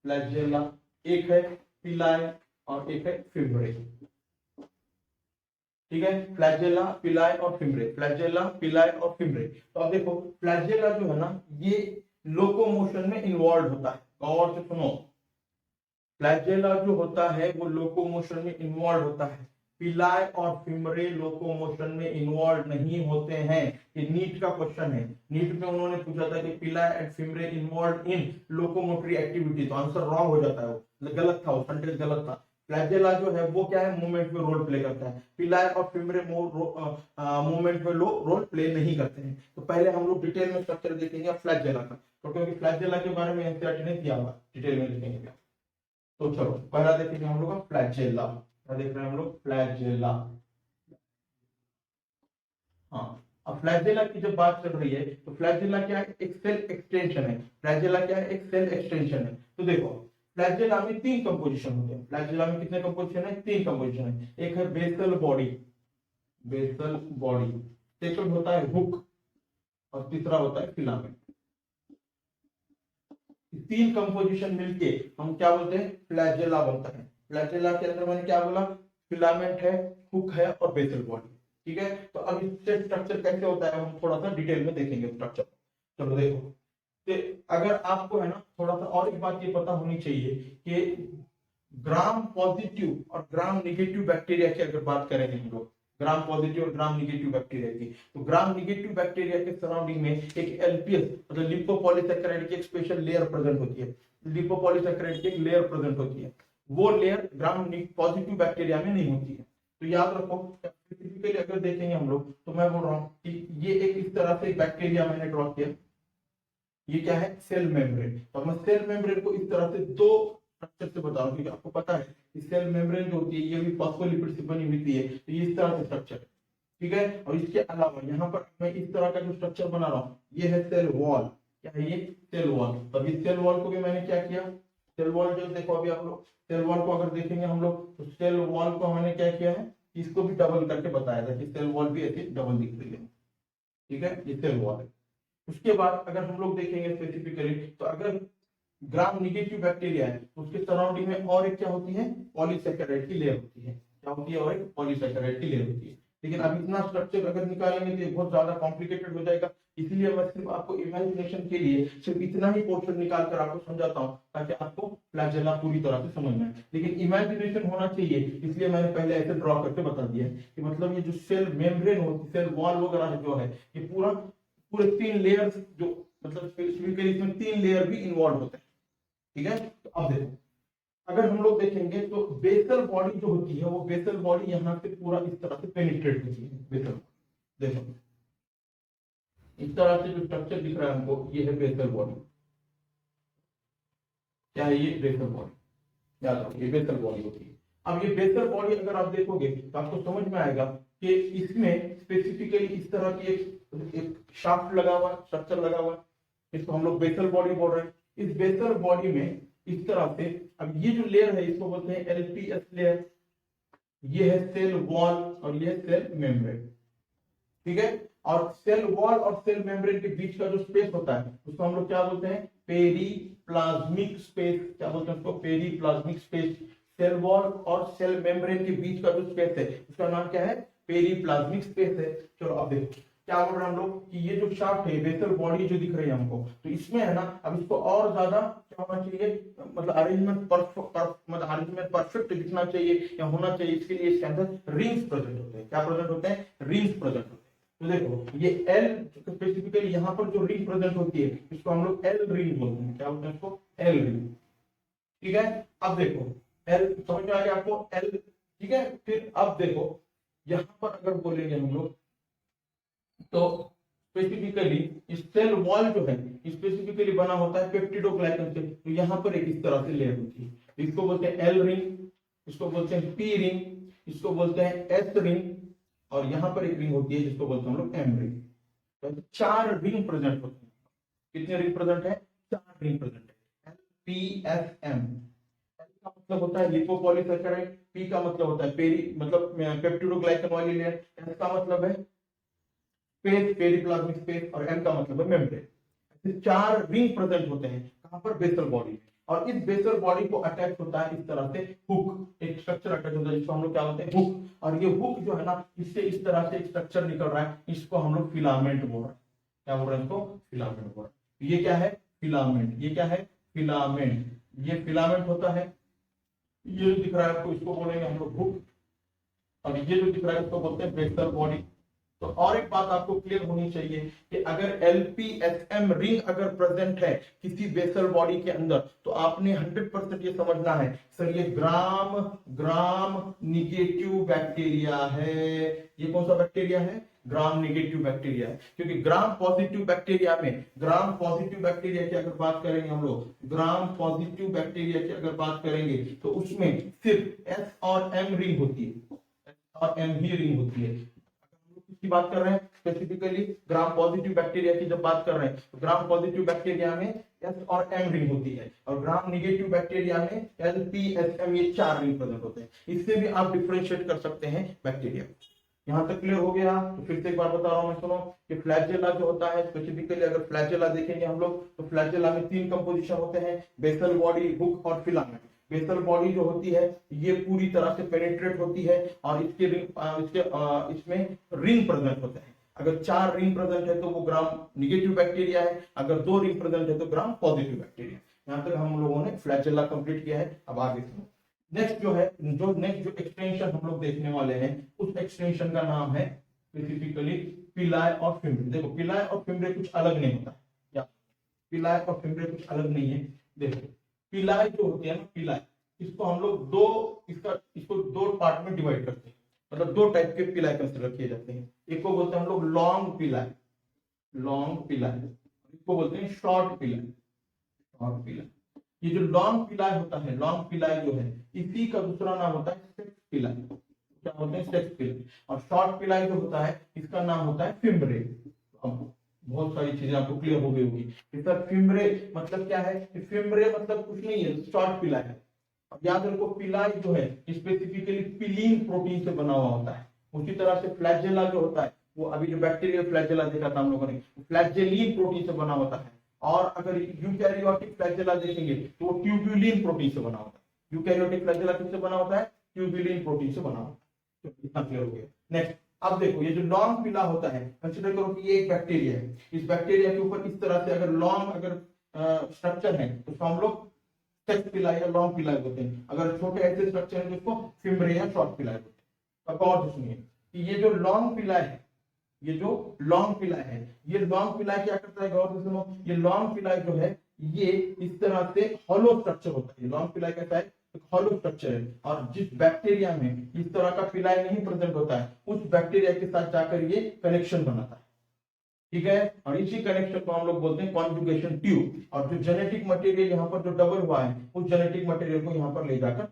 फ्लैजेला, एक है पिलाई और एक है फिब्रे। ठीक है, फ्लैजेला, पिलाई और फिम्ब्रे, फ्लैजेला, पिलाई और फिम्ब्रे। तो अब देखो फ्लैजेला जो है ना ये लोकोमोशन में इन्वॉल्व होता है। गौर से सुनो, फ्लैजेला जो होता है वो लोकोमोशन में इन्वॉल्व होता है। पिलाई और फिम्ब्रे लोकोमोशन में इन्वॉल्व नहीं होते हैं। ये नीट का क्वेश्चन है। नीट में उन्होंने पूछा था कि पिलाई and fimbriae involve in locomotory activity, तो आंसर रॉन्ग हो जाता है, वो गलत था, वो सेंटेंस गलत था। फ्लैजेला जो है वो क्या है, मूवमेंट में रोल प्ले करता है। पिलाई और फिम्ब्रे मूवमेंट में रोल प्ले नहीं करते हैं। तो पहले हम लोग डिटेल में स्ट्रक्चर देखेंगे फ्लैजेला का, तो क्योंकि फ्लैजेला के बारे में एनसीईआरटी ने दिया हुआ, डिटेल में देखेंगे। तो चलो पहला देखेंगे हम लोग फ्लैजेला। क्या देख रहे हैं हम लोग, फ्लैजेला। हाँ, अब फ्लैजेला की जब बात चल रही है तो फ्लैजेला क्या है, एक सेल एक्सटेंशन है। फ्लैजेला क्या है, एक सेल एक्सटेंशन है। तो देखो फ्लैजेला में तीन कंपोजिशन होते हैं। फ्लैजेला में कितने कंपोजिशन है, तीन कंपोजिशन है। एक है basal body, basal body, second होता है हुक और तीसरा होता है फिलामेंट। तीन कंपोजिशन मिलके हम क्या बोलते हैं, फ्लैजेला बनता है। फ्लैजेला के अंदर मैंने क्या बोला, फिलामेंट है, हुक है और बेसल बॉडी। ठीक है, तो अब इससे स्ट्रक्चर कैसे होता है हम थोड़ा सा डिटेल में देखेंगे स्ट्रक्चर। चलो देखो, तो अगर आपको है ना थोड़ा सा और एक बात ये पता होनी चाहिए कि ग्राम पॉजिटिव और ग्राम निगेटिव बैक्टीरिया की अगर बात करेंगे हम लोग, ग्राम पॉजिटिव और ग्राम निगेटिव बैक्टीरिया की, तो ग्राम निगेटिव बैक्टीरिया के सराउंडिंग में एक एलपीएस मतलब लिपोपॉलीसैकेराइड की एक स्पेशल लेयर प्रेजेंट होती है। लिपोपॉलीसैकेराइड की एक लेयर प्रेजेंट होती है, वो लेयर ग्राम पॉजिटिव बैक्टीरिया में नहीं होती है। तो याद रखो स्पेसिफिकली अगर देखेंगे हम लोग, तो मैं बोल रहा हूँ कि ये एक इस तरह से बैक्टीरिया मैंने ड्रॉ किया, ये क्या है, सेल मेम्ब्रेन। तो मैं सेल मेम्ब्रेन को इस तरह से दो स्ट्रक्चर से बता रहा हूँ क्योंकि आपको पता है कि सेल मेम्ब्रेन जो होती है ये भी फॉस्फोलिपिड से बनी होती है, तो ये इस तरह से स्ट्रक्चर है। ठीक है, और इसके अलावा यहाँ पर मैं इस तरह का जो स्ट्रक्चर बना रहा हूँ ये है सेल वॉल। क्या है ये, सेल वॉल। तो अभी सेल वॉल को भी मैंने क्या किया, सेल वॉल जो देखो अभी आप लोग सेल वॉल को अगर देखेंगे हम लोग, तो सेल वॉल को मैंने क्या किया है, इसको भी डबल करके बताया था कि सेल वॉल भी ऐसे डबल दिख रही है। ठीक है, ये सेल वॉल है। उसके बाद अगर हम लोग देखेंगे स्पेसिफिकली, तो अगर ग्राम निगेटिव बैक्टीरिया है तो उसके सराउंडिंग में और एक क्या होती है, पॉलीसैकेराइड की लेयर होती है। क्या होती है, और एक पॉलीसैकेराइड की लेयर होती है। लेकिन अब इतना स्ट्रक्चर अगर निकालेंगे तो ये बहुत ज्यादा कॉम्प्लिकेटेड हो जाएगा, इसलिए मैं सिर्फ आपको इमेजिनेशन के लिए सिर्फ इतना ही पोर्शन निकाल कर आपको समझाता हूँ ताकि आपको फ्लैजेला पूरी तरह से समझ में आए। लेकिन इमेजिनेशन होना चाहिए, इसलिए मैंने पहले ऐसे ड्रॉ करके बता दिया है कि मतलब ये जो सेल मेम्ब्रेन होती है, सेल वॉल वगैरह जो है, ये पूरे तीन लेयर्स जो मतलब स्पेसिफिकली इसमें तीन लेयर भी इन्वॉल्व होते हैं। ठीक है, तो अब देखो अगर हम लोग देखेंगे तो बेसल बॉडी जो होती है वो बेसल बॉडी यहाँ से पूरा इस तरह से पेनिट्रेट होती है। बेसल देखो इस तरह से जो स्ट्रक्चर दिख रहा है हमको, ये है बेसल बॉडी। क्या है ये, बेसल बॉडी। याद रखो ये बेसल बॉडी होती है। अब ये बेसल बॉडी अगर आप देखोगे तो आपको समझ में आएगा कि इसमें स्पेसिफिकली इस तरह की एक शाफ्ट लगा हुआ, स्ट्रक्चर लगा हुआ, इसको हम लोग बेसल बॉडी बोल रहे हैं। इस बेसल बॉडी में इस तरह से, अब ये जो लेयर है इसको बोलते हैं एलपीएस लेयर, ये है सेल वॉल और ये है सेल मेम्ब्रेन। ठीक है, और सेल वॉल और सेल मेम्ब्रेन के बीच का जो स्पेस होता है उसको हम लोग क्या बोलते हैं, पेरीप्लाज्मिक स्पेस। क्या बोलते हैं उसको, पेरीप्लाज्मिक स्पेस। सेल वॉल और सेल मेम्ब्रेन के बीच का जो स्पेस है उसका नाम क्या है, पेरीप्लाज्मिक स्पेस है। चलो अब देखो क्या बोल रहे हैं हम लोग कि ये जो शाफ्ट है, वेसल बॉडी जो दिख रही है हमको, तो इसमें है ना अब इसको और ज्यादा क्या होना चाहिए, मतलब अरेंजमेंट परफेक्ट दिखना चाहिए या होना चाहिए, इसके लिए इसके अंदर रिंग्स प्रेजेंट होते हैं। क्या प्रेजेंट होते हैं, रिंग्स प्रेजेंट होते हैं। तो देखो ये एल स्पेसिफिकली यहाँ पर जो रिंग प्रेजेंट होती है इसको हम लोग एल रिंग बोलते हैं। क्या बोलते हैं इसको, एल रिंग। ठीक है, अब देखो एल समझ में आ गया आपको, एल। ठीक है, फिर अब देखो यहाँ पर अगर बोलेंगे हम लोग तो स्पेसिफिकली सेल वॉल जो है स्पेसिफिकली बना होता है पेप्टिडोग्लाइकन से। तो यहाँ पर एक इस तरह से लेयर होती है, तो इसको बोलते हैं एल रिंग, इसको बोलते हैं पी रिंग, इसको बोलते हैं एस रिंग, और यहाँ पर एक रिंग होती है जिसको बोलते हैं हम लोग एम रिंग। तो 4 रिंग प्रेजेंट होते हैं। कितने रिंग प्रेजेंट है, 4 रिंग प्रेजेंट है। L P S M. L का मतलब होता है लिपोपॉलीसैकेराइड, पी का मतलब होता है पेरी मतलब पेप्टिडोग्लाइकन वाली लेयर, एस का मतलब है स्पेस, पेरीप्लाज्मिक स्पेस, और एम का मतलब है मेम्ब्रेन। ऐसे 4 रिंग प्रेजेंट होते हैं कहां पर, बेसल बॉडी में। और इस बेसल बॉडी को अटैच होता है इस तरह से हुक, एक स्ट्रक्चर अटैच होता है जिसको हम लोग क्या बोलते हैं, हुक। और ये हुक जो है ना इससे इस तरह से एक स्ट्रक्चर निकल रहा है, इसको हम लोग फिलामेंट बोल रहे हैं। क्या बोल रहे हैं इसको, फिलामेंट बोल रहे हैं। ये क्या है, फिलामेंट। ये क्या है, फिलामेंट। ये फिलामेंट होता है। ये जो दिख रहा है आपको इसको बोलेंगे हम लोग हुक, और ये जो दिख रहा है इसको बोलते हैं बेसल बॉडी। तो और एक बात आपको क्लियर होनी चाहिए कि अगर एलपीएसएम रिंग अगर प्रेजेंट है किसी बेसल बॉडी के अंदर, तो आपने 100% ये समझना है सर ये ग्राम ग्राम निगेटिव बैक्टीरिया है। ये कौन सा बैक्टीरिया है, ग्राम निगेटिव बैक्टीरिया है। क्योंकि ग्राम पॉजिटिव बैक्टीरिया में, ग्राम पॉजिटिव बैक्टीरिया की अगर बात करेंगे हम लोग, ग्राम पॉजिटिव बैक्टीरिया की अगर बात करेंगे तो उसमें सिर्फ एस और एम रिंग होती है, एस और एम ही रिंग होती है। की बात कर रहे हैं स्पेसिफिकली ग्राम पॉजिटिव बैक्टीरिया की जब बात कर रहे हैं तो ग्राम पॉजिटिव बैक्टीरिया में एस और एम रिंग होती है, और ग्राम निगेटिव बैक्टीरिया में एल पी एस एम, ये 4 रिंग प्रेजेंट होते हैं। इससे भी आप डिफरेंशिएट कर सकते हैं बैक्टीरिया। यहां तक क्लियर हो गया। तो फिर से एक बार बता रहा हूं मैं, सुनो कि फ्लैजेला जो होता है स्पेसिफिकली अगर फ्लैजेला देखेंगे हम लोग तो फ्लैजेला में 3 कंपोजिशन होते हैं, बेसल बॉडी, हुक और फिलामेंट। बेसल बॉडी जो होती है ये पूरी तरह से पेनिट्रेट होती है और इसमें रिंग प्रेजेंट होते हैं। अगर 4 रिंग प्रेजेंट है तो वो ग्राम निगेटिव बैक्टीरिया है, अगर 2 रिंग प्रेजेंट है तो ग्राम पॉजिटिव बैक्टीरिया। यहाँ तक हम लोगों ने फ्लैजेला कंप्लीट किया है। अब आगे सुनो, नेक्स्ट जो एक्सटेंशन हम लोग देखने वाले हैं उस एक्सटेंशन का नाम है स्पेसिफिकली पिलाय और फिम्ब्रे। देखो पिलाय और फिम्ब्रे कुछ अलग नहीं होता, क्या पिलाय और फिम्ब्रे कुछ अलग नहीं है। देखो पिलाय जो होती है ना, पिलाय इसको हम लोग इसको 2 पार्ट में डिवाइड करते हैं, मतलब 2 टाइप के पिलाय कंसीडर किए जाते हैं। एक को बोलते हैं हम लोग लॉन्ग पिलाय, लॉन्ग पिलाय, इसको बोलते हैं शॉर्ट पिलाय, शॉर्ट पिलाय। ये जो लॉन्ग पिलाय होता है, लॉन्ग पिलाय जो है इसी का दूसरा नाम होता है सेक्स पिलाय। क्या होते हैं, सेक्स पिलाय। और शॉर्ट पिलाय जो होता है इसका नाम होता है फिम्ब्रे। बहुत सारी चीजें आपको क्लियर हो गई होगी। सर फिम्ब्रे मतलब क्या है, फिम्ब्रे मतलब कुछ नहीं है, शॉर्ट पिलाय है। अब याद रखो पिलाय जो है स्पेसिफिकली पिलीन प्रोटीन से बना हुआ होता है। उसी तरह से फ्लैजेला जो होता है वो अभी जो बैक्टीरियल फ्लैजेला देखा था हम लोगों ने, फ्लैजेलिन प्रोटीन से बना होता है। और अगर यूकैरियोटिक फ्लैजेला देखेंगे तो वो ट्यूब्यूलिन प्रोटीन से बना होता है। यूकैरियोटिक फ्लैजेला किससे बना होता है, ट्यूब्यूलिन प्रोटीन से बना होता है। इतना क्लियर हो गया। नेक्स्ट अब देखो ये जो लॉन्ग पिला होता है, कंसीडर करो कि ये एक बैक्टीरिया है। इस बैक्टीरिया के ऊपर इस तरह से अगर लॉन्ग स्ट्रक्चर है तो हम लोग सेक्स पिलाई या लॉन्ग पिलाई बोलते हैं। अगर छोटे ऐसे स्ट्रक्चर है तो इसको फिम्ब्रे या शॉर्ट पिलाई बोलते हैं। अब और सुनिए कि ये जो लॉन्ग पिलाई है, ये जो लॉन्ग पिलाई है, ये लॉन्ग पिलाई क्या करता है, गौर से सुनो। ये लॉन्ग पिलाई जो है ये इस तरह से हॉलो स्ट्रक्चर होता है। लॉन्ग पिलाई कैसा है, हॉलो स्ट्रक्चर है। और जिस बैक्टीरिया में इस तरह का पिलाई नहीं प्रेजेंट होता है उस बैक्टीरिया के साथ जाकर ये कनेक्शन बनाता है। ठीक है, और इसी कनेक्शन को हम लोग बोलते हैं कॉन्जुगेशन ट्यूब। और जो जेनेटिक मटेरियल यहाँ पर जो डबल हुआ है उस जेनेटिक मटेरियल को यहाँ पर ले जाकर,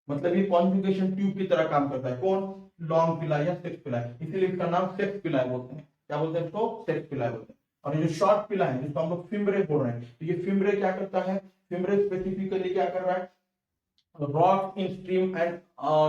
मतलब ये कॉन्जुगेशन ट्यूब की तरह काम करता है। कौन, लॉन्ग पिलाई या सेक्स पिलाई, इसीलिए इसका नाम सेक्स पिलाई बोलते हैं। क्या बोलते हैं इसको, सेक्स पिलाई बोलते हैं। और ये जो शॉर्ट पिलाई है जिसको हम लोग फिम्ब्रे बोल रहे हैं, तो ये फिम्ब्रे क्या करता है, फिम्ब्रे स्पेसिफिकली क्या कर रहा है, रॉक इन स्ट्रीम एंड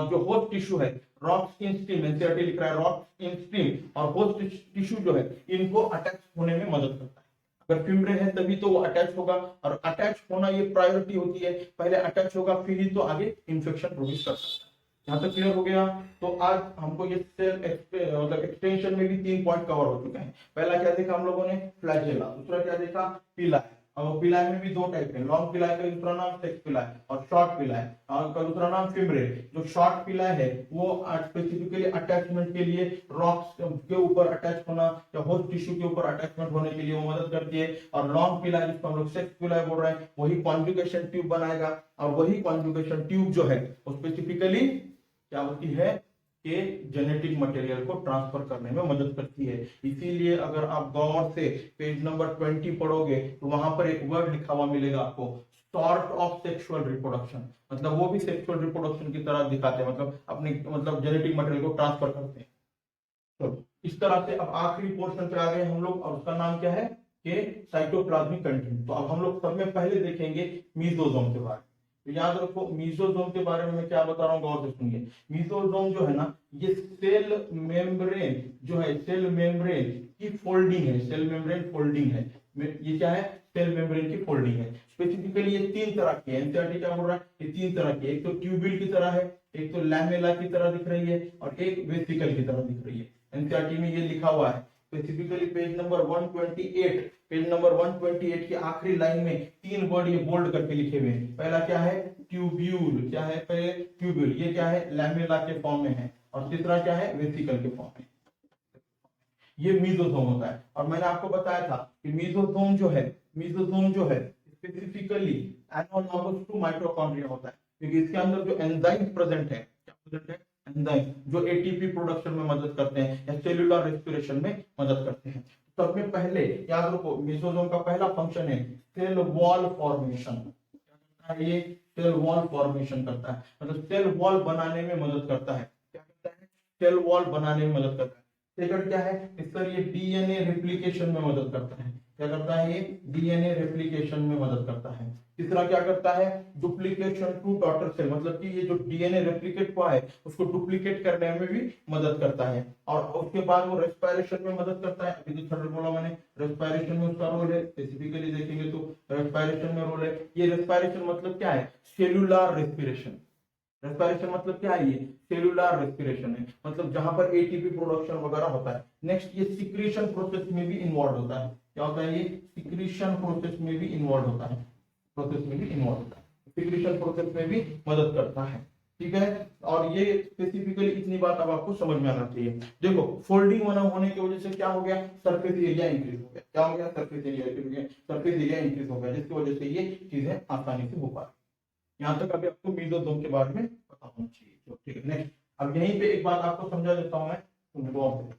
जो होस्ट टिश्यू है, रॉक इन स्ट्रीम, एनसीईआरटी लिख रहा है रॉक इन स्ट्रीम और होस्ट टिश्यू जो है इनको अटैच होने में मदद करता है। अगर फिम्ब्रे है तभी तो वो अटैच होगा, और अटैच होना ये प्रायोरिटी होती है, पहले अटैच होगा फिर ही तो आगे इंफेक्शन प्रोड्यूस कर सकता है। यहाँ तक क्लियर हो गया। तो आज हमको ये सेल मतलब एक्सटेंशन में भी 3 पॉइंट कवर हो चुके हैं। पहला क्या देखा हम लोगों ने, फ्लैजेला, दूसरा क्या देखा, पिलाई। और पिलाई में भी 2 टाइप है, लॉन्ग पिलाई का दूसरा नाम सेक्स पिलाई और शॉर्ट पिलाई और का दूसरा नाम फिम्ब्रे। जो शॉर्ट पिलाई है वो स्पेसिफिकली अटैचमेंट के लिए रॉक्स के ऊपर अटैच होना या होस्ट टिश्यू के ऊपर अटैचमेंट होने के लिए वो मदद करती है। और लॉन्ग पिलाई जिसको हम लोग सेक्स पिलाई बोल रहे हैं, वही कॉन्जुगेशन ट्यूब बनाएगा, और वही कॉन्जुगेशन ट्यूब जो है वो स्पेसिफिकली क्या होती है कि जेनेटिक मटेरियल को ट्रांसफर करने में मदद करती है। इसीलिए अगर आप गौर से पेज नंबर 20 पढ़ोगे तो वहां पर एक वर्ड लिखा हुआ मिलेगा आपको, सॉर्ट ऑफ सेक्सुअल रिप्रोडक्शन, मतलब वो भी सेक्सुअल रिप्रोडक्शन की तरह दिखाते हैं, मतलब अपने मतलब जेनेटिक मटेरियल को ट्रांसफर करते हैं। तो इस तरह से अब आखिरी पोर्शन पे आ गए हम लोग, और उसका नाम क्या है कि साइटोप्लाज्मिक कंटेंट। तो अब हम लोग सब में पहले देखेंगे मीजोजोम के बारे में। तो याद रखो मीजोजोम के बारे में मैं क्या बता रहा हूँ, गौर से सुनिए। मीजोजोम जो है ना, ये सेल मेम्ब्रेन जो है, सेल मेम्ब्रेन की फोल्डिंग है, सेल मेम्ब्रेन फोल्डिंग है। ये क्या है, सेल मेम्ब्रेन की फोल्डिंग है। स्पेसिफिकली ये 3 तरह की है, एनसीईआरटी क्या बोल रहा है, ये 3 तरह की है। एक तो ट्यूबिल की तरह है, एक तो लैमेला की तरह दिख रही है, और एक वेसिकल की तरह दिख रही है। एनसीईआरटी में ये लिखा हुआ है specifically page number 128, page number 128 की आखिरी लाइन में 3 वर्ड ये बोल्ड करके लिखे हुए हैं। पहला क्या है, ट्यूब्यूल, क्या है पहले ट्यूब्यूल, ये क्या है लैमेला के फॉर्म में है, और तीसरा क्या है वेसिकल के फॉर्म में। ये मीजोसोम होता है। और मैंने आपको बताया था कि मीजोसोम जो है, मीजोसोम जो है स्पेसिफिकली एनालॉगस टू माइटोकॉन्ड्रिया होता है, क्योंकि इसके अंदर जो एंजाइम प्रेजेंट है, क्या प्रेजेंट है, एंजाइम जो एटीपी प्रोडक्शन में मदद करते हैं या सेलुलर रेस्पिरेशन में मदद करते हैं। सब में पहले याद रखो, मीजोसोम का पहला फंक्शन है सेल वॉल फॉर्मेशन। क्या करता है ये, सेल वॉल फॉर्मेशन करता है, मतलब सेल वॉल बनाने में मदद करता है। क्या करता है, सेल वॉल बनाने में मदद करता है। सेकंड क्या है, इस पर ये डीएनए रेप्लिकेशन में मदद करता है। क्या करता है ये, डीएनए रेप्लिकेशन में मदद करता है। तीसरा क्या करता है, डुप्लीकेशन टू डॉटर सेल, मतलब कि ये जो डीएनए रेप्लिकेट हुआ है उसको डुप्लीकेट करने में भी मदद करता है। और उसके बाद वो रेस्पिरेशन में मदद करता है। अभी जो थर्ड बोला मैंने, रेस्पिरेशन में उसका रोल है, स्पेसिफिकली देखेंगे तो रेस्पिरेशन में रोल है। ये रेस्पिरेशन मतलब क्या है, सेलुलर रेस्पिरेशन। रेस्पिरेशन मतलब क्या है, ये सेलुलर रेस्पिरेशन है, मतलब जहां पर एटीपी प्रोडक्शन वगैरह होता है। नेक्स्ट ये सिक्रीशन प्रोसेस में भी इन्वॉल्व होता है। क्या होता है, ये सिक्रीशन प्रोसेस में भी इन्वॉल्व होता है, प्रोसेस में भी इन्वॉल्व होता है, सिक्रीशन प्रोसेस में भी मदद करता है। ठीक है, और ये स्पेसिफिकली इतनी बात अब आपको समझ में आना चाहिए। देखो फोल्डिंग बना होने की वजह से क्या हो गया, सरफेस एरिया इंक्रीज हो गया। क्या हो गया, सरफेस एरिया इंक्रीज हो गया, सरफेस एरिया इंक्रीज हो गया, जिसकी वजह से ये चीजें आसानी से हो पा रही। यहाँ तक अभी आपको मीजोसोम के बारे में पता होना चाहिए। तो ठीक है, नेक्स्ट अब यहीं पे एक बात आपको समझा देता हूं मैं।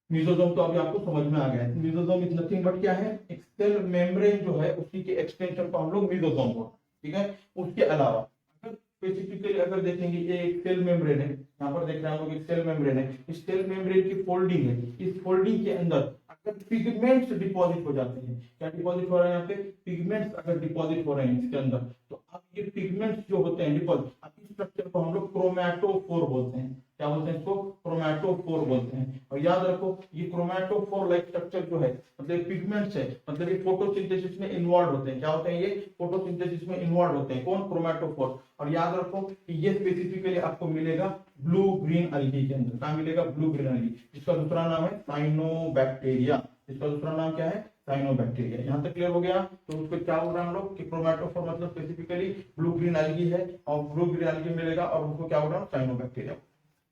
मीजोसोम तो अभी आपको समझ में आ गया है। मीजोसोम इज नथिंग बट क्या है, एक सेल मेम्ब्रेन जो है उसी के एक्सटेंशन को हम लोग मीजोसोम बोलते हैं। ठीक है, उसके अलावा अगर स्पेसिफिकली अगर देखेंगे, ये एक सेल मेम्ब्रेन है, यहाँ पर देख रहे हैं हम लोग एक सेल मेम्ब्रेन है। इस सेल मेम्ब्रेन की फोल्डिंग है, इस फोल्डिंग के अंदर अगर पिगमेंट्स डिपॉजिट हो जाते हैं, क्या डिपॉजिट हो रहा है यहाँ पे, पिगमेंट्स अगर डिपॉजिट हो रहे हैं इसके अंदर, तो अब ये पिगमेंट्स जो होते हैं डिपॉजिट, अब इस स्ट्रक्चर को हम लोग क्रोमैटोफोर बोलते हैं। क्या बोलते हैं इसको, क्रोमैटोफोर बोलते हैं। और याद रखो ये क्रोमैटोफोर लाइक स्ट्रक्चर जो है, मतलब पिगमेंट्स है, मतलब ये फोटोसिंथेसिस में इन्वॉल्व होते हैं। क्या होते हैं, ये फोटोसिंथेसिस में इन्वॉल्व होते हैं। कौन, क्रोमैटोफोर। और याद रखो कि ये स्पेसिफिकली आपको मिलेगा ब्लू ग्रीन अलगी के अंदर। क्या मिलेगा, ब्लू ग्रीन अलगी, जिसका दूसरा नाम है साइनोबैक्टीरिया। इसका दूसरा नाम क्या है, साइनोबैक्टीरिया। यहाँ तक क्लियर हो गया। तो उसको क्या बोल रहे हैं हम लोग कि क्रोमैटोफोर मतलब स्पेसिफिकली ब्लू ग्रीन अलगी है, और ब्लू ग्रीन अलगी मिलेगा, और उसको क्या बोल रहा हूँ, साइनोबैक्टीरिया।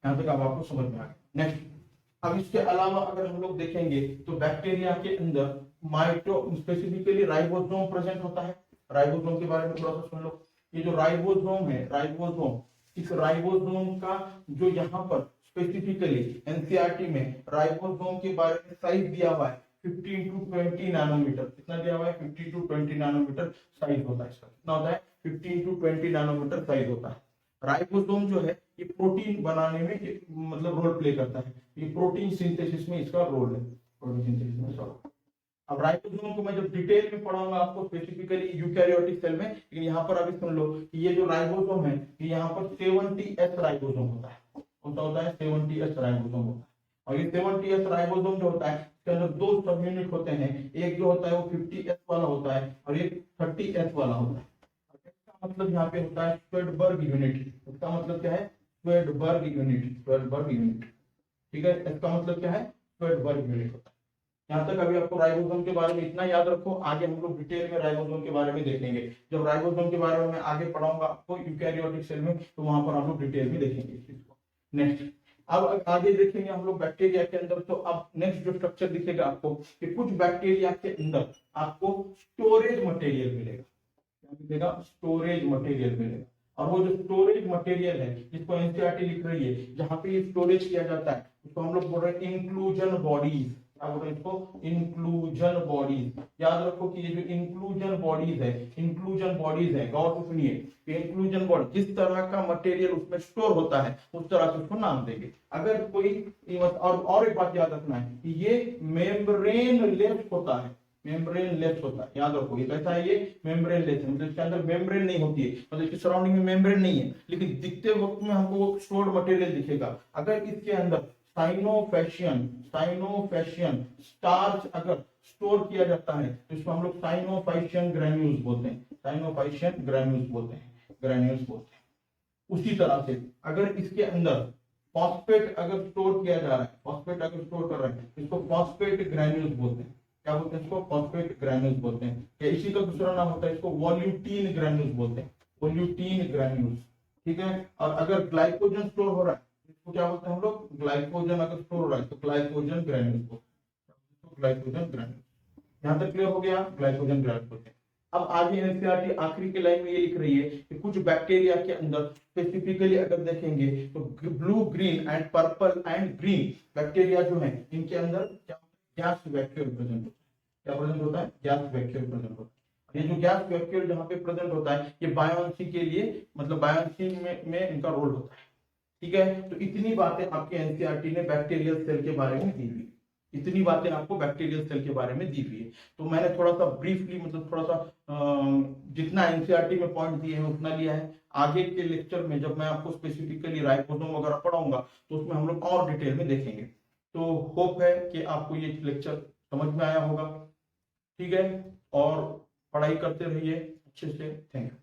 यहाँ तक अब आपको समझ में आ गया। नेक्स्ट, अब इसके अलावा अगर हम लोग देखेंगे तो बैक्टीरिया के अंदर माइटो स्पेसिफिकली राइबोसोम प्रेजेंट होता है। राइबोसोम के बारे में थोड़ा सा सुन लो। ये जो राइबोसोम है, राइबोसोम, इस राइबोसोम का जो यहाँ पर स्पेसिफिकली एनसीईआरटी में राइबोसोम के बारे में साइज दिया हुआ है 15 टू 20 नैनोमीटर। कितना दिया हुआ है, 15 टू 20 नैनोमीटर साइज होता है इसका। कितना होता है, 15 टू 20 नैनोमीटर साइज होता है। राइबोसोम जो है ये प्रोटीन बनाने में मतलब रोल प्ले करता है। ये प्रोटीन सिंथेसिस में इसका रोल है, प्रोटीन सिंथेसिस में इसका रोल। अब राइबोसोम को मैं जब डिटेल में पढ़ाऊंगा आपको स्पेसिफिकली यूकैरियोटिक सेल में, लेकिन यहाँ पर अभी सुन लो कि ये जो राइबोसोम है कि यहाँ पर 70S राइबोसोम होता है। कौन सा होता है? 70S राइबोसोम होता है। और ये 70S राइबोसोम जो होता है इसके अंदर दो सब यूनिट होते हैं, एक जो होता है वो 50S वाला होता है और एक 30S वाला होता है। इसका मतलब यहाँ पे होता है स्वेडबर्ग यूनिट। इसका मतलब क्या है? Svedberg unit, Svedberg unit. ठीक है, इसका मतलब क्या है? स्वेडबर्ग यूनिट होता है। यहाँ तक अभी आपको राइबोसोम के बारे में इतना याद रखो, आगे हम लोग डिटेल में राइबोसोम के बारे में देखेंगे। जब राइबोसोम के बारे में मैं आगे पढ़ाऊंगा आपको यूकैरियोटिक सेल में, तो वहां पर हम लोग डिटेल में देखेंगे इस चीज को। नेक्स्ट, अब आगे देखेंगे हम लोग बैक्टीरिया के अंदर। तो अब नेक्स्ट जो स्ट्रक्चर दिखेगा आपको कि कुछ बैक्टीरिया के अंदर आपको स्टोरेज मटेरियल मिलेगा। क्या मिलेगा? स्टोरेज मटेरियल मिलेगा। और वो जो स्टोरेज मटेरियल है जिसको एनसीईआरटी लिख रही है, जहां पे स्टोरेज किया जाता है उसको हम लोग बोल रहे हैं इंक्लूजन बॉडीज। क्या बोल रहे हैं इसको? Inclusion bodies. याद रखो कि ये जो इंक्लूजन बॉडीज है, इंक्लूजन बॉडीज है, गौर से सुनिए, इंक्लूजन बॉडी जिस तरह का मटेरियल उसमें स्टोर होता है उस तरह से उसको नाम देंगे। अगर कोई और एक बात याद रखना है कि ये मेम्ब्रेन लेस होता है, मेम्ब्रेन लेस होता है। याद रखो ये कैसा है? ये मेम्ब्रेन लेस है, मतलब इसके अंदर मेम्ब्रेन नहीं होती है, मतलब इसके सराउंडिंग में मेम्ब्रेन नहीं है, लेकिन दिखते वक्त में हमको वो स्टोर्ड मटेरियल दिखेगा। अगर इसके अंदर साइनोफैशियन स्टार्च अगर स्टोर किया जाता है तो इसको हम लोग साइनोफाइशियन ग्रैन्यूल्स बोलते हैं, साइनोफाइशियन ग्रैन्यूल्स बोलते हैं, ग्रैन्यूल्स बोलते हैं। उसी तरह से अगर इसके अंदर फॉस्फेट अगर स्टोर किया जा रहा है, फॉस्फेट अगर स्टोर कर रहे हैं, इसको फॉस्फेट ग्रैन्यूल्स बोलते हैं। क्या बोलते हैं इसको? फॉस्फेट ग्रैन्यूल्स बोलते हैं। या इसी का दूसरा नाम होता है, इसको वोल्यूटीन ग्रैन्यूल्स बोलते हैं, वोल्यूटीन ग्रैन्यूल्स। ठीक है, और अगर ग्लाइकोजन स्टोर हो रहा है इसको क्या बोलते हैं हम लोग? ग्लाइकोजन अगर स्टोर हो रहा है तो ग्लाइकोजन ग्रैन्यूल्स बोलते हैं, ग्लाइकोजन ग्रैन्यूल्स। यहाँ तक क्लियर हो गया? ग्लाइकोजन ग्रैन्यूल्स बोलते हैं। अब आगे एनसीईआरटी आखिरी के लाइन में ये लिख रही है कि कुछ बैक्टीरिया के अंदर स्पेसिफिकली अगर देखेंगे तो blue, green and purple and green bacteria जो है इनके अंदर क्या गैस वैक्यूल प्रेजेंट होता है। क्या प्रेजेंट होता है? गैस वैक्यूल प्रेजेंट होता है। ये जो गैस वैक्यूल जहाँ पे प्रेजेंट होता है ये बायोन्सी के लिए, मतलब बायोन्सी में इनका रोल होता है। ठीक है, तो इतनी बातें आपके एनसीईआरटी ने बैक्टीरियल सेल के बारे में दी हुई, इतनी बातें आपको बैक्टीरियल सेल के बारे में दी हुई है। तो मैंने थोड़ा सा ब्रीफली, मतलब थोड़ा सा जितना एनसीईआरटी में पॉइंट दिए हैं उतना लिया है। आगे के लेक्चर में जब मैं आपको स्पेसिफिकली राइबोसोम वगैरह पढ़ाऊंगा तो उसमें हम लोग और डिटेल में देखेंगे। तो होप है कि आपको ये लेक्चर समझ में आया होगा। ठीक है, और पढ़ाई करते रहिए अच्छे से। Thank you.